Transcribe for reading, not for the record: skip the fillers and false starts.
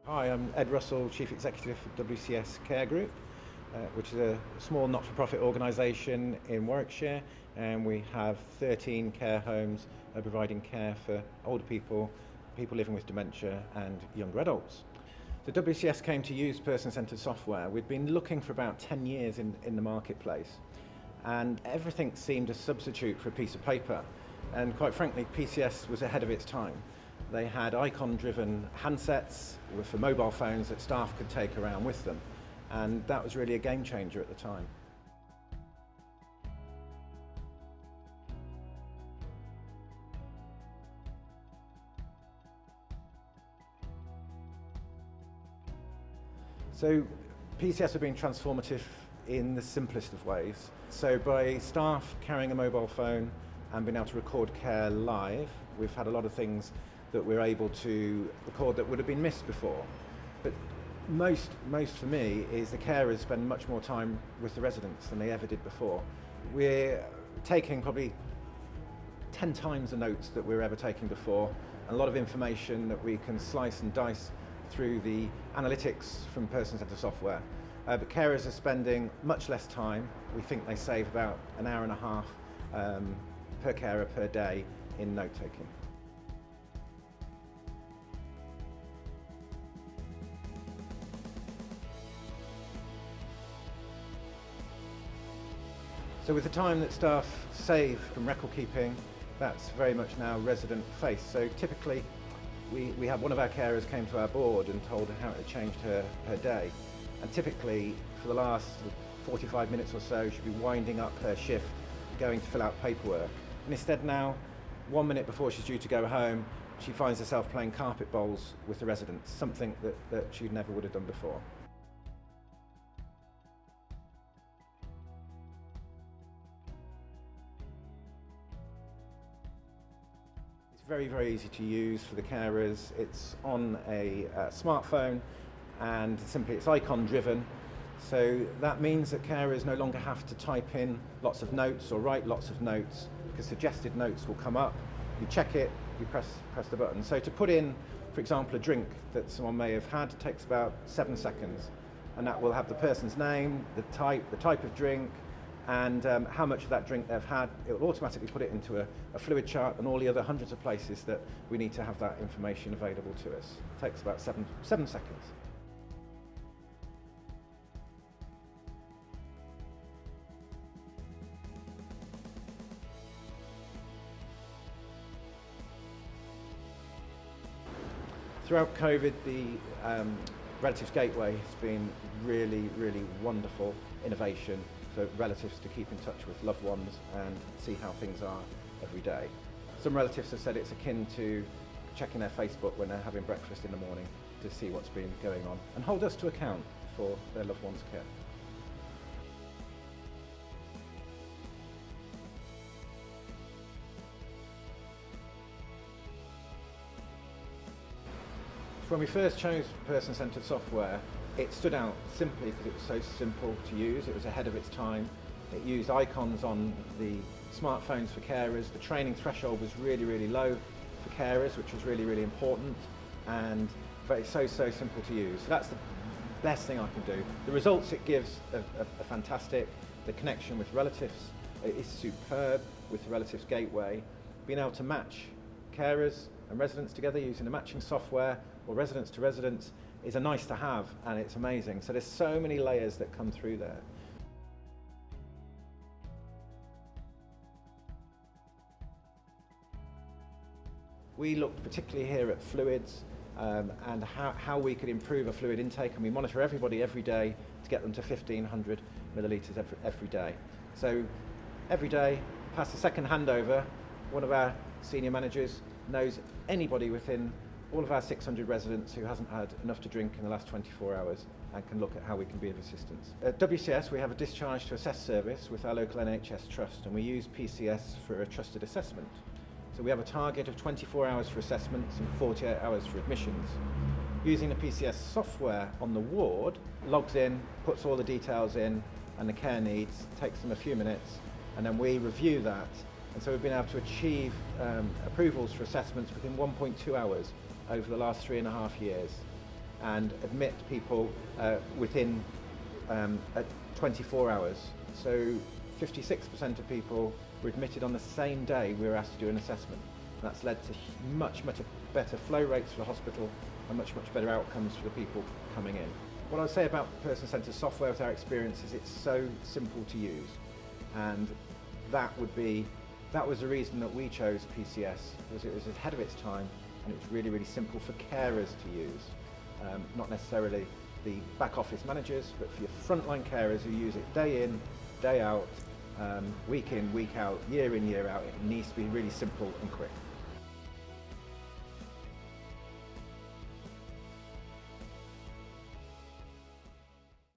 Hi, I'm Ed Russell, Chief Executive of WCS Care Group, which is a small not-for-profit organisation in Warwickshire, and we have 13 care homes providing care for older people, people living with dementia and younger adults. So WCS came to use person-centred software. We'd been looking for about 10 years in the marketplace, and everything seemed a substitute for a piece of paper, and quite frankly PCS was ahead of its time. They had icon-driven handsets for mobile phones that staff could take around with them, and that was really a game changer at the time. So PCS have been transformative in the simplest of ways. So by staff carrying a mobile phone and being able to record care live, we've had a lot of things that we're able to record that would have been missed before. But most for me is the carers spend much more time with the residents than they ever did before. We're taking probably 10 times the notes that we were ever taking before, and a lot of information that we can slice and dice through the analytics from person-centred software. But carers are spending much less time. We think they save about an hour and a half per carer per day in note-taking. So with the time that staff save from record keeping, that's very much now resident face. So typically we had one of our carers came to our board and told her how it had changed her day. And typically for the last 45 minutes or so she'd be winding up her shift, going to fill out paperwork. And instead now, 1 minute before she's due to go home, she finds herself playing carpet bowls with the residents, something that she never would have done before. Very, very easy to use for the carers. It's on a smartphone and simply it's icon driven. So that means that carers no longer have to type in lots of notes or write lots of notes, because suggested notes will come up. You check it, you press the button. So to put in, for example, a drink that someone may have had takes about 7 seconds, and that will have the person's name, the type of drink, and how much of that drink they've had. It will automatically put it into a fluid chart and all the other hundreds of places that we need to have that information available to us. It takes about seven seconds. Throughout COVID, the Relatives Gateway has been really, really wonderful innovation for relatives to keep in touch with loved ones and see how things are every day. Some relatives have said it's akin to checking their Facebook when they're having breakfast in the morning to see what's been going on and hold us to account for their loved ones' care. When we first chose person-centred software, it stood out simply because it was so simple to use. It was ahead of its time. It used icons on the smartphones for carers. The training threshold was really, really low for carers, which was really, really important, and so simple to use. So that's the best thing I can do. The results it gives are fantastic. The connection with relatives is superb with the Relatives Gateway. Being able to match carers and residents together using the matching software, or residents to residents, is a nice to have, and it's amazing. So there's so many layers that come through there. We looked particularly here at fluids and how we could improve a fluid intake, and we monitor everybody every day to get them to 1,500 millilitres every day. So every day, past the second handover, one of our senior managers knows anybody within all of our 600 residents who hasn't had enough to drink in the last 24 hours and can look at how we can be of assistance. At WCS we have a discharge to assess service with our local NHS trust, and we use PCS for a trusted assessment. So we have a target of 24 hours for assessments and 48 hours for admissions. Using the PCS software on the ward, logs in, puts all the details in and the care needs, takes them a few minutes, and then we review that. And so we've been able to achieve approvals for assessments within 1.2 hours over the last 3.5 years. and admit people within 24 hours. So 56% of people were admitted on the same day we were asked to do an assessment. That's led to much better flow rates for the hospital and much better outcomes for the people coming in. What I would say about person-centred software with our experience is it's so simple to use, and that was the reason that we chose PCS, because it was ahead of its time and it was really simple for carers to use. Not necessarily the back office managers, but for your frontline carers who use it day in, day out, week in, week out, year in, year out. It needs to be really simple and quick.